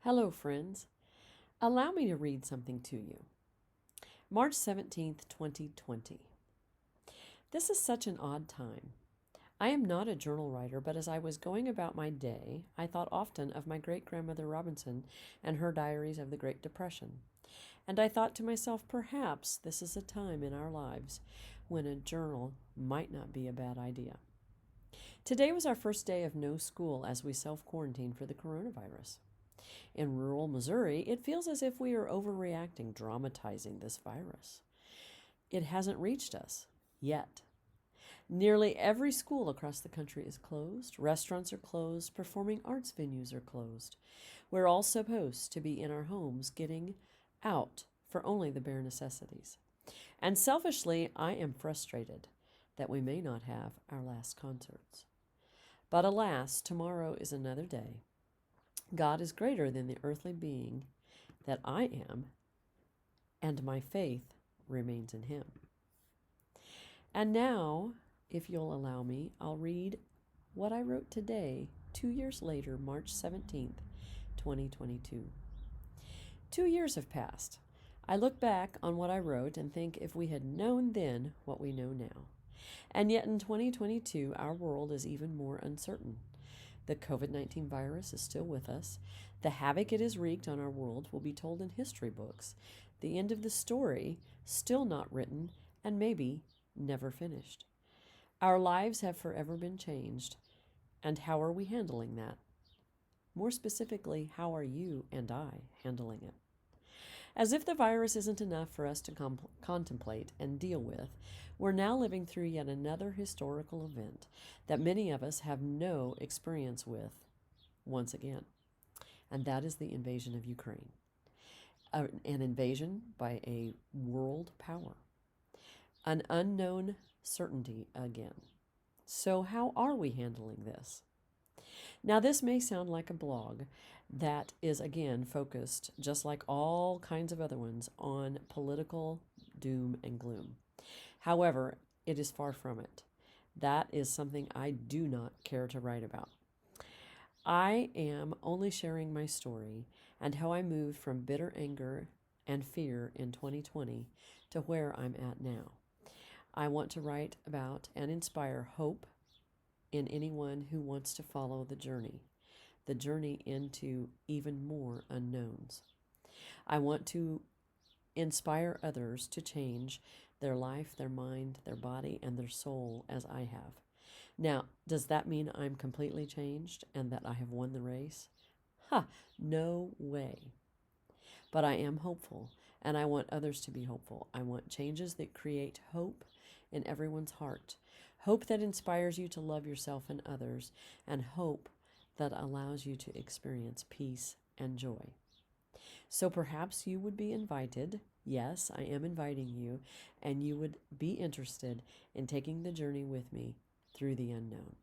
Hello, friends. Allow me to read something to you. March 17th, 2020. This is such an odd time. I am not a journal writer, but as I was going about my day, I thought often of my great grandmother Robinson and her diaries of the Great Depression. And I thought to myself, perhaps this is a time in our lives when a journal might not be a bad idea. Today was our first day of no school as we self quarantine for the coronavirus. In rural Missouri, it feels as if we are overreacting, dramatizing this virus. It hasn't reached us yet. Nearly every school across the country is closed, restaurants are closed, performing arts venues are closed. We're all supposed to be in our homes getting out for only the bare necessities. And selfishly, I am frustrated that we may not have our last concerts. But alas, tomorrow is another day. God is greater than the earthly being that I am, and my faith remains in Him. And now, if you'll allow me, I'll read what I wrote today, 2 years later, March 17th, 2022. 2 years have passed. I look back on what I wrote and think if we had known then what we know now. And yet in 2022, our world is even more uncertain. The COVID-19 virus is still with us. The havoc it has wreaked on our world will be told in history books. The end of the story, still not written, and maybe never finished. Our lives have forever been changed. And how are we handling that? More specifically, how are you and I handling it? As if the virus isn't enough for us to contemplate and deal with, we're now living through yet another historical event that many of us have no experience with once again, and that is the invasion of Ukraine. An invasion by a world power. An unknown certainty again. So how are we handling this? Now, this may sound like a blog that is, again, focused, just like all kinds of other ones, on political doom and gloom. However, it is far from it. That is something I do not care to write about. I am only sharing my story and how I moved from bitter anger and fear in 2020 to where I'm at now. I want to write about and inspire hope in anyone who wants to follow the journey into even more unknowns. I want to inspire others to change their life, their mind, their body, and their soul as I have. Now, does that mean I'm completely changed and that I have won the race? No way. But I am hopeful, and I want others to be hopeful. I want changes that create hope in everyone's heart. Hope that inspires you to love yourself and others, and hope that allows you to experience peace and joy. So perhaps you would be invited, yes, I am inviting you, and you would be interested in taking the journey with me through the unknown.